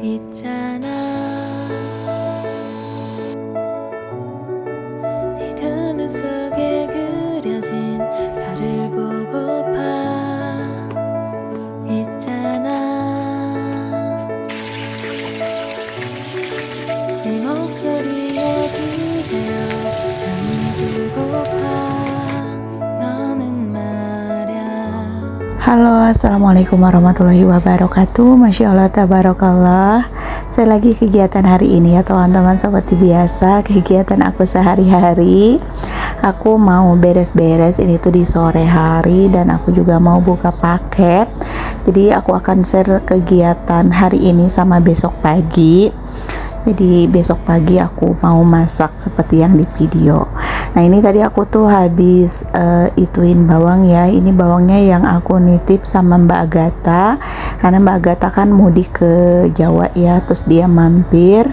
있잖아 네 두 눈 속에 그려진 별을 보고파 있잖아 네 목소리에 기대어 잠이 들고파 너는 말야. Halo, assalamualaikum warahmatullahi wabarakatuh. Masya Allah, tabarakallah. Saya lagi kegiatan hari ini ya teman-teman. Seperti biasa kegiatan aku sehari-hari, aku mau beres-beres. Ini tuh di sore hari dan aku juga mau buka paket. Jadi aku akan share kegiatan hari ini sama besok pagi. Jadi besok pagi aku mau masak seperti yang di video. Nah ini tadi aku tuh habis ituin bawang ya. Ini bawangnya yang aku nitip sama Mbak Agatha, karena Mbak Agatha kan mudik ke Jawa ya, terus dia mampir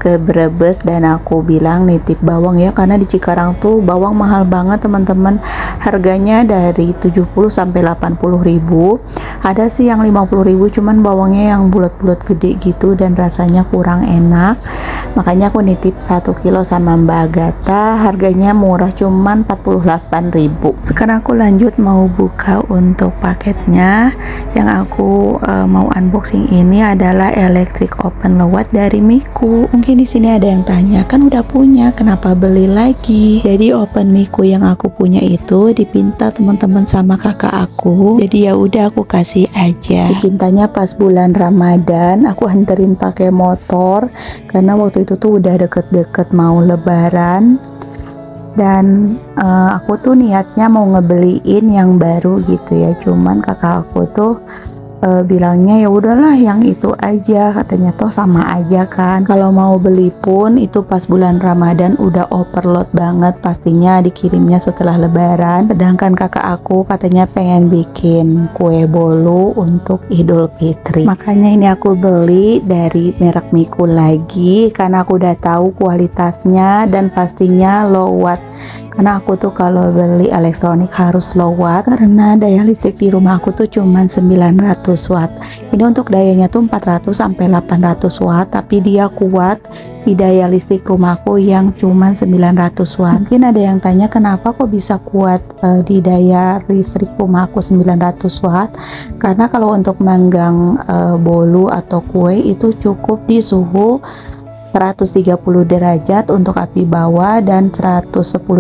ke Brebes dan aku bilang nitip bawang ya, karena di Cikarang tuh bawang mahal banget teman-teman. Harganya dari 70 sampai 80 ribu. Ada sih yang 50 ribu, cuman bawangnya yang bulat-bulat gede gitu dan rasanya kurang enak. Makanya aku nitip 1 kilo sama Mbak Agatha. Harganya murah, cuman 48 ribu. Sekarang aku lanjut mau buka untuk paketnya. Yang aku mau unboxing ini adalah electric open lowat dari Miku. Mungkin di sini ada yang tanya, kan udah punya, kenapa beli lagi? Jadi open Miku yang aku punya itu dipinta teman-teman sama kakak aku. Jadi ya udah aku kasih aja. Dipintanya pas bulan Ramadan, aku hanterin pakai motor karena waktu itu tuh udah deket-deket mau lebaran. Dan aku tuh niatnya mau ngebeliin yang baru gitu ya, cuman kakak aku tuh bilangnya ya udahlah yang itu aja, katanya toh sama aja kan. Kalau mau beli pun itu pas bulan Ramadan udah overload banget, pastinya dikirimnya setelah lebaran. Sedangkan kakak aku katanya pengen bikin kue bolu untuk Idul Fitri, makanya ini aku beli dari merek Miku lagi karena aku udah tahu kualitasnya dan pastinya low watt. Karena aku tuh kalau beli elektronik harus low watt, karena daya listrik di rumah aku tuh cuman 900 watt. Ini untuk dayanya tuh 400 sampai 800 watt, tapi dia kuat di daya listrik rumahku yang cuman 900 watt. Mungkin ada yang tanya kenapa kok bisa kuat di daya listrik rumahku 900 watt? Karena kalau untuk manggang bolu atau kue itu cukup di suhu 130 derajat untuk api bawah dan 110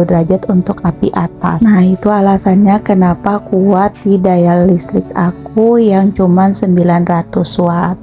derajat untuk api atas. Nah itu alasannya kenapa kuat di daya listrik aku yang cuman 900 watt.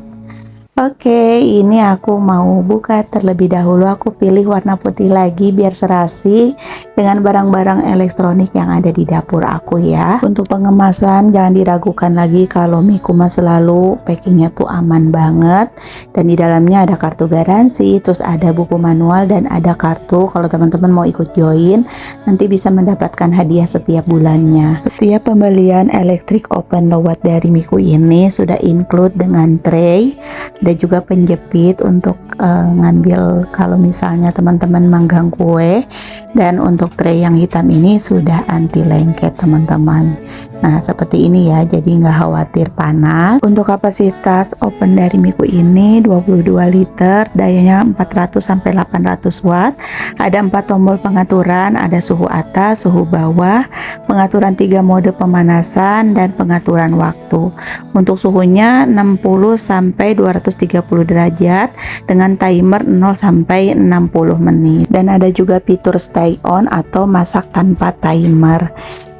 Oke, ini aku mau buka terlebih dahulu. Aku pilih warna putih lagi biar serasi dengan barang-barang elektronik yang ada di dapur aku ya. Untuk pengemasan jangan diragukan lagi, kalau Miku mah selalu packingnya tuh aman banget. Dan di dalamnya ada kartu garansi, terus ada buku manual dan ada kartu kalau teman-teman mau ikut join nanti bisa mendapatkan hadiah setiap bulannya. Setiap pembelian elektrik open lowat dari Miku ini sudah include dengan tray. Ada juga penjepit untuk ngambil kalau misalnya teman-teman manggang kue, dan untuk tray yang hitam ini sudah anti lengket teman-teman. Nah seperti ini ya, jadi nggak khawatir panas. Untuk kapasitas open dari Miku ini 22 liter, dayanya 400 sampai 800 watt. Ada 4 tombol pengaturan, ada suhu atas, suhu bawah, pengaturan 3 mode pemanasan dan pengaturan waktu. Untuk suhunya 60 sampai 230 derajat dengan timer 0 sampai 60 menit. Dan ada juga fitur stay on atau masak tanpa timer.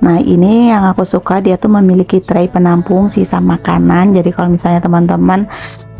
Nah ini yang aku suka, dia tuh memiliki tray penampung sisa makanan. Jadi kalau misalnya teman-teman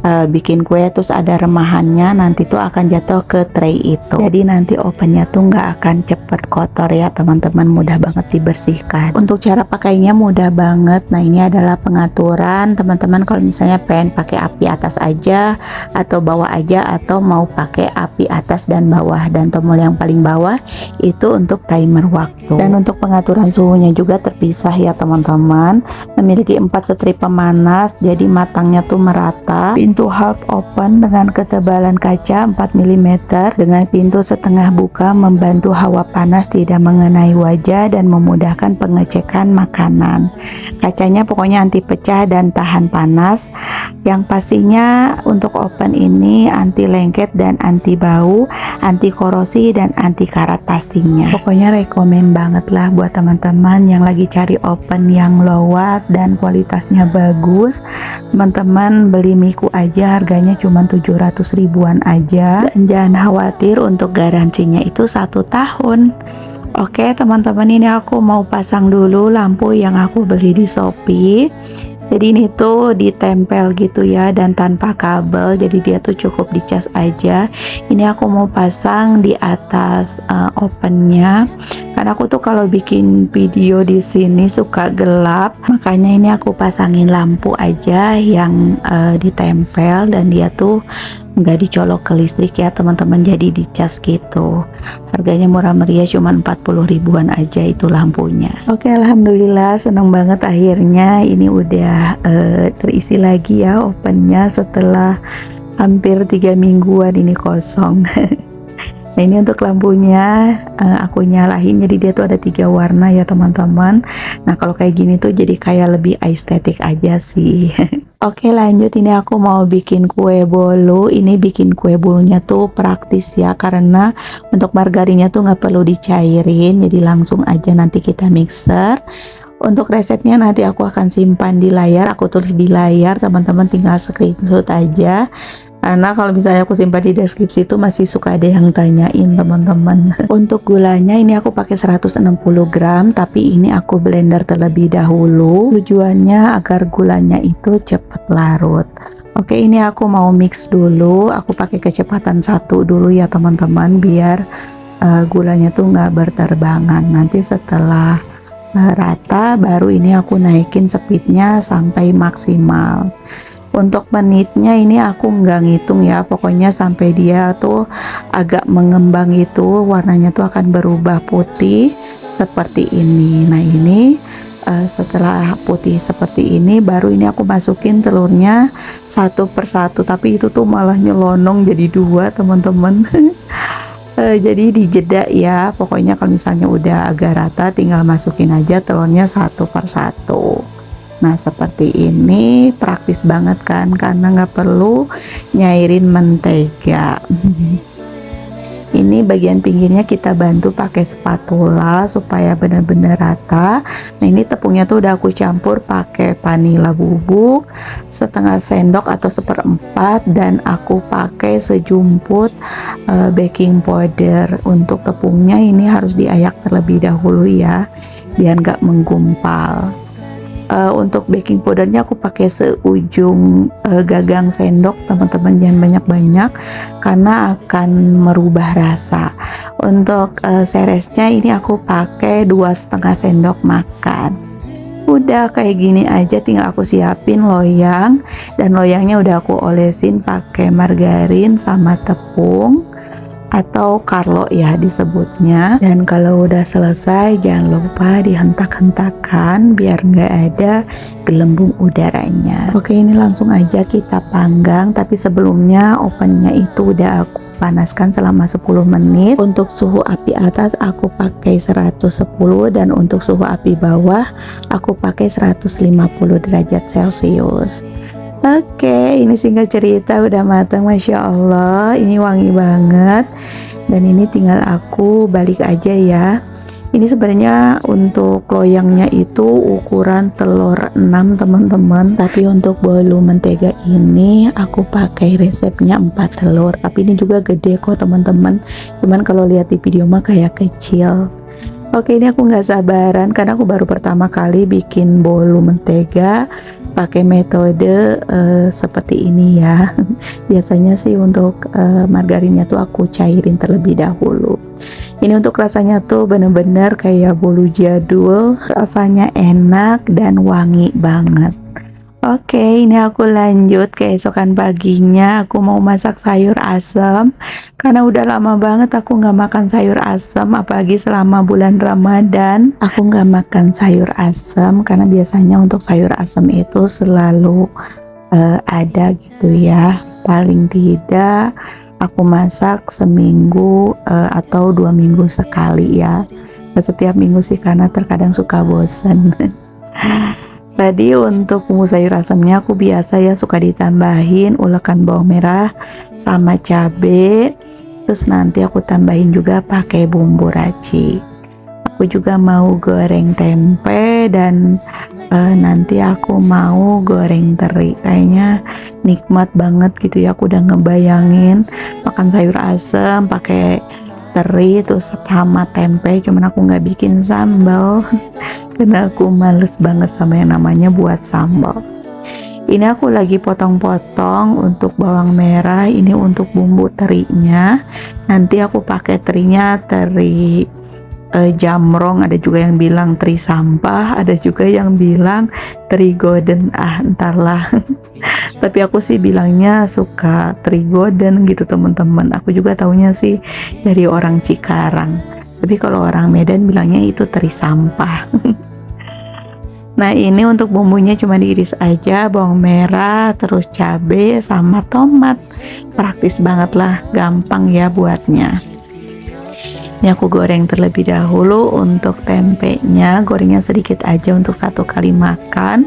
bikin kue terus ada remahannya, nanti tuh akan jatuh ke tray itu. Jadi nanti ovennya tuh nggak akan cepet kotor ya teman-teman, mudah banget dibersihkan. Untuk cara pakainya mudah banget. Nah ini adalah pengaturan teman-teman, kalau misalnya pengen pakai api atas aja atau bawah aja, atau mau pakai api atas dan bawah, dan tombol yang paling bawah itu untuk timer waktu. Dan untuk pengaturan suhunya juga terpisah ya teman-teman, memiliki 4 strip pemanas jadi matangnya tuh merata. pintu half open dengan ketebalan kaca 4 mm dengan pintu setengah buka membantu hawa panas tidak mengenai wajah dan memudahkan pengecekan makanan. Kacanya pokoknya anti pecah dan tahan panas. Yang pastinya untuk oven ini anti lengket dan anti bau, anti korosi dan anti karat pastinya. Pokoknya rekomen banget lah buat teman-teman yang lagi cari oven yang low watt dan kualitasnya bagus. Teman-teman beli Miku aja, harganya cuma 700 ribuan aja, dan jangan khawatir untuk garansinya itu 1 tahun. Oke teman-teman, ini aku mau pasang dulu lampu yang aku beli di Shopee. Jadi ini tuh ditempel gitu ya dan tanpa kabel, jadi dia tuh cukup dicas aja. Ini aku mau pasang di atas ovennya, karena aku tuh kalau bikin video di sini suka gelap, makanya ini aku pasangin lampu aja yang ditempel dan dia tuh nggak dicolok ke listrik ya teman-teman, jadi dicas gitu. Harganya murah meriah, cuma 40 ribuan aja itu lampunya. Oke, alhamdulillah seneng banget akhirnya ini udah terisi lagi ya ovennya setelah hampir 3 mingguan ini kosong. Nah ini untuk lampunya aku nyalain, jadi dia tuh ada 3 warna ya teman-teman. Nah kalau kayak gini tuh jadi kayak lebih estetik aja sih. Oke lanjut, ini aku mau bikin kue bolu. Ini bikin kue bolunya tuh praktis ya, karena untuk margarinnya tuh nggak perlu dicairin, jadi langsung aja nanti kita mixer. Untuk resepnya nanti aku akan simpan di layar, aku tulis di layar, teman-teman tinggal screenshot aja. Karena kalau misalnya aku simpan di deskripsi itu masih suka ada yang tanyain teman-teman. Untuk gulanya ini aku pakai 160 gram, tapi ini aku blender terlebih dahulu. Tujuannya agar gulanya itu cepat larut. Oke, ini aku mau mix dulu. Aku pakai kecepatan 1 dulu ya teman-teman, biar gulanya tuh nggak berterbangan. Nanti setelah rata baru ini aku naikin speednya sampai maksimal. Untuk menitnya ini aku nggak ngitung ya, pokoknya sampai dia tuh agak mengembang itu, warnanya tuh akan berubah putih seperti ini. Nah ini setelah putih seperti ini baru ini aku masukin telurnya 1 per 1, tapi itu tuh malah nyelonong jadi 2 teman-teman. Jadi dijeda ya, pokoknya kalau misalnya udah agak rata tinggal masukin aja telurnya 1 per 1. Nah seperti ini praktis banget kan, karena nggak perlu nyairin mentega. Ini bagian pinggirnya kita bantu pakai spatula supaya benar-benar rata. Nah ini tepungnya tuh udah aku campur pakai vanila bubuk setengah sendok atau 1/4, dan aku pakai sejumput baking powder. Untuk tepungnya ini harus diayak terlebih dahulu ya, biar nggak menggumpal. Untuk baking powdernya aku pakai seujung gagang sendok teman-teman, jangan banyak-banyak karena akan merubah rasa. Untuk seresnya ini aku pakai 2,5 sendok makan. Udah kayak gini aja, tinggal aku siapin loyang, dan loyangnya udah aku olesin pakai margarin sama tepung atau Carlo ya disebutnya. Dan kalau udah selesai jangan lupa dihentak-hentakan biar nggak ada gelembung udaranya. Oke, ini langsung aja kita panggang, tapi sebelumnya ovennya itu udah aku panaskan selama 10 menit. Untuk suhu api atas aku pakai 110, dan untuk suhu api bawah aku pakai 150 derajat Celcius. Oke, ini singkat cerita udah matang, Masya Allah. Ini wangi banget. Dan ini tinggal aku balik aja ya. Ini sebenarnya untuk loyangnya itu ukuran telur 6 teman-teman. Tapi untuk bolu mentega ini aku pakai resepnya 4 telur. Tapi ini juga gede kok teman-teman. Cuman kalau lihat di video mah kayak kecil. Oke, ini aku nggak sabaran karena aku baru pertama kali bikin bolu mentega pakai metode seperti ini ya. Biasanya sih untuk margarinnya tuh aku cairin terlebih dahulu. Ini untuk rasanya tuh bener-bener kayak bolu jadul, rasanya enak dan wangi banget. Oke, ini aku lanjut keesokan paginya. Aku mau masak sayur asam karena udah lama banget aku nggak makan sayur asam, apalagi selama bulan Ramadan. Aku nggak makan sayur asam karena biasanya untuk sayur asam itu selalu ada gitu ya. Paling tidak aku masak seminggu atau 2 minggu sekali ya. Nggak setiap minggu sih karena terkadang suka bosen. Tadi untuk bumbu sayur asamnya aku biasa ya suka ditambahin ulekan bawang merah sama cabe. Terus nanti aku tambahin juga pakai bumbu racik. Aku juga mau goreng tempe dan nanti aku mau goreng teri. Kayaknya nikmat banget gitu ya, aku udah ngebayangin makan sayur asem pakai teri terus sama tempe. Cuman aku nggak bikin sambal karena aku males banget sama yang namanya buat sambal. Ini aku lagi potong-potong untuk bawang merah, ini untuk bumbu terinya. Nanti aku pakai terinya teri jamrong, ada juga yang bilang teri sampah, ada juga yang bilang teri golden, entarlah. Tapi aku sih bilangnya suka teri golden gitu teman-teman. Aku juga taunya sih dari orang Cikarang, tapi kalau orang Medan bilangnya itu teri sampah. Nah ini untuk bumbunya cuma diiris aja, bawang merah, terus cabai sama tomat. Praktis banget lah, gampang ya buatnya. Ini aku goreng terlebih dahulu. Untuk tempenya gorengnya sedikit aja untuk 1 kali makan.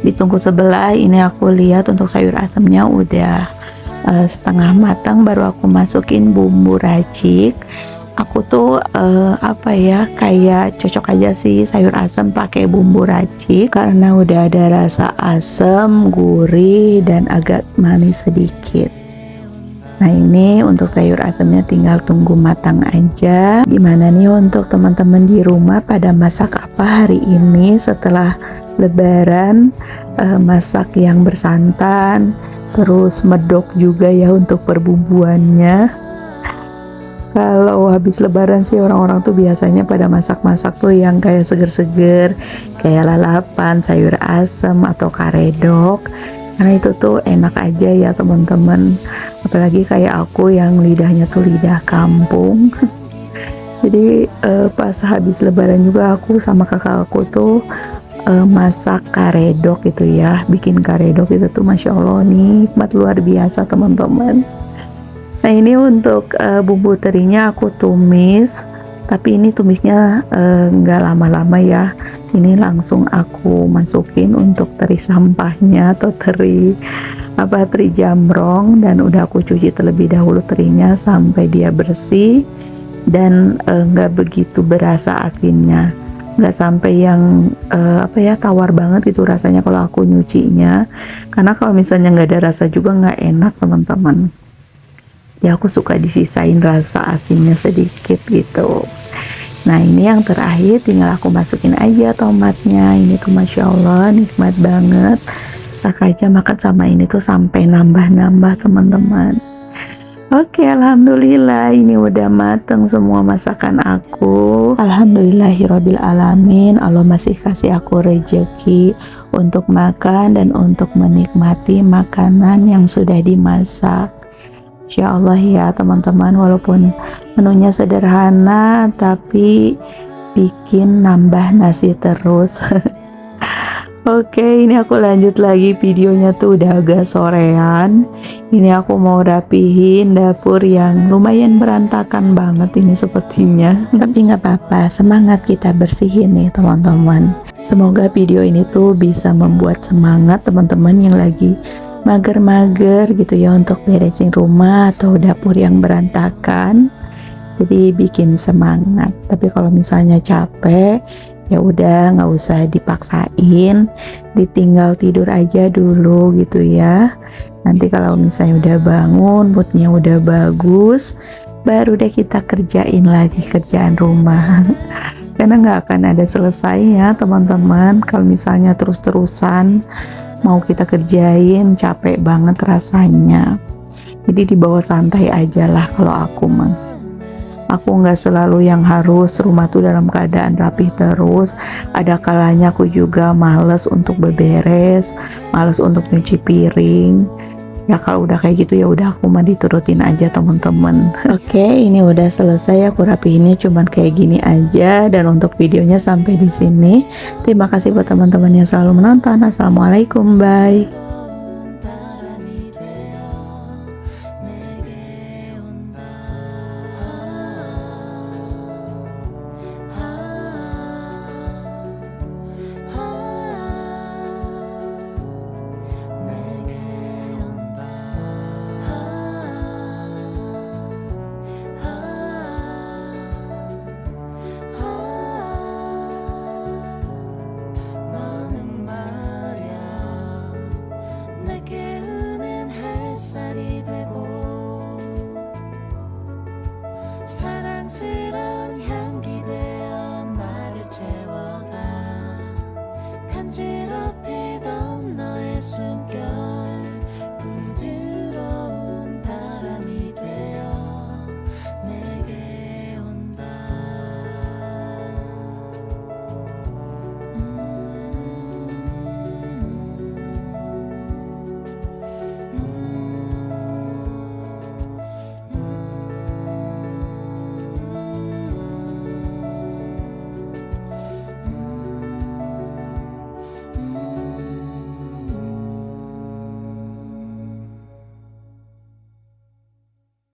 Ditunggu sebelah. Ini aku lihat untuk sayur asamnya udah setengah matang, baru aku masukin bumbu racik. Aku tuh kayak cocok aja sih sayur asam pakai bumbu racik karena udah ada rasa asam, gurih dan agak manis sedikit. Nah ini untuk sayur asamnya tinggal tunggu matang aja. Gimana nih untuk teman-teman di rumah pada masak apa hari ini setelah lebaran? Masak yang bersantan, terus medok juga ya untuk perbumbuannya. Kalau habis lebaran sih orang-orang tuh biasanya pada masak-masak tuh yang kayak seger-seger, kayak lalapan, sayur asem atau karedok. Karena itu tuh enak aja ya teman-teman. Apalagi kayak aku yang lidahnya tuh lidah kampung. Jadi pas habis lebaran juga aku sama kakak aku tuh masak karedok gitu ya. Bikin karedok itu tuh Masya Allah nikmat luar biasa teman-teman. Nah ini untuk bumbu terinya aku tumis, tapi ini tumisnya nggak lama-lama ya. Ini langsung aku masukin untuk teri sampahnya atau teri jamrong, dan udah aku cuci terlebih dahulu terinya sampai dia bersih dan nggak begitu berasa asinnya, nggak sampai yang tawar banget gitu rasanya kalau aku nyucinya, karena kalau misalnya nggak ada rasa juga nggak enak teman-teman. Ya aku suka disisain rasa asinnya sedikit gitu. Nah ini yang terakhir tinggal aku masukin aja tomatnya. Ini tuh Masya Allah nikmat banget. Kakak aja makan sama ini tuh sampai nambah-nambah teman-teman. Oke, alhamdulillah ini udah mateng semua masakan aku. Alhamdulillahirabbil alamin. Allah masih kasih aku rejeki untuk makan dan untuk menikmati makanan yang sudah dimasak. Insya Allah ya teman-teman, walaupun menunya sederhana tapi bikin nambah nasi terus. Oke, ini aku lanjut lagi, videonya tuh udah agak sorean. Ini aku mau rapihin dapur yang lumayan berantakan banget ini sepertinya. Tapi nggak apa-apa, semangat kita bersihin nih teman-teman. Semoga video ini tuh bisa membuat semangat teman-teman yang lagi mager-mager gitu ya untuk beresin rumah atau dapur yang berantakan. Jadi bikin semangat. Tapi kalau misalnya capek, ya udah nggak usah dipaksain, ditinggal tidur aja dulu gitu ya. Nanti kalau misalnya udah bangun, moodnya udah bagus, baru deh kita kerjain lagi kerjaan rumah. Karena nggak akan ada selesainya teman-teman kalau misalnya terus-terusan mau kita kerjain, capek banget rasanya. Jadi dibawa santai aja lah kalau aku mah. Aku nggak selalu yang harus rumah tuh dalam keadaan rapih terus. Ada kalanya aku juga males untuk beberes, males untuk nyuci piring. Ya kalau udah kayak gitu ya udah aku mah diturutin aja teman-teman. Oke, ini udah selesai, aku rapihinnya cuman kayak gini aja, dan untuk videonya sampai di sini. Terima kasih buat teman-teman yang selalu menonton. Assalamualaikum, bye. 당신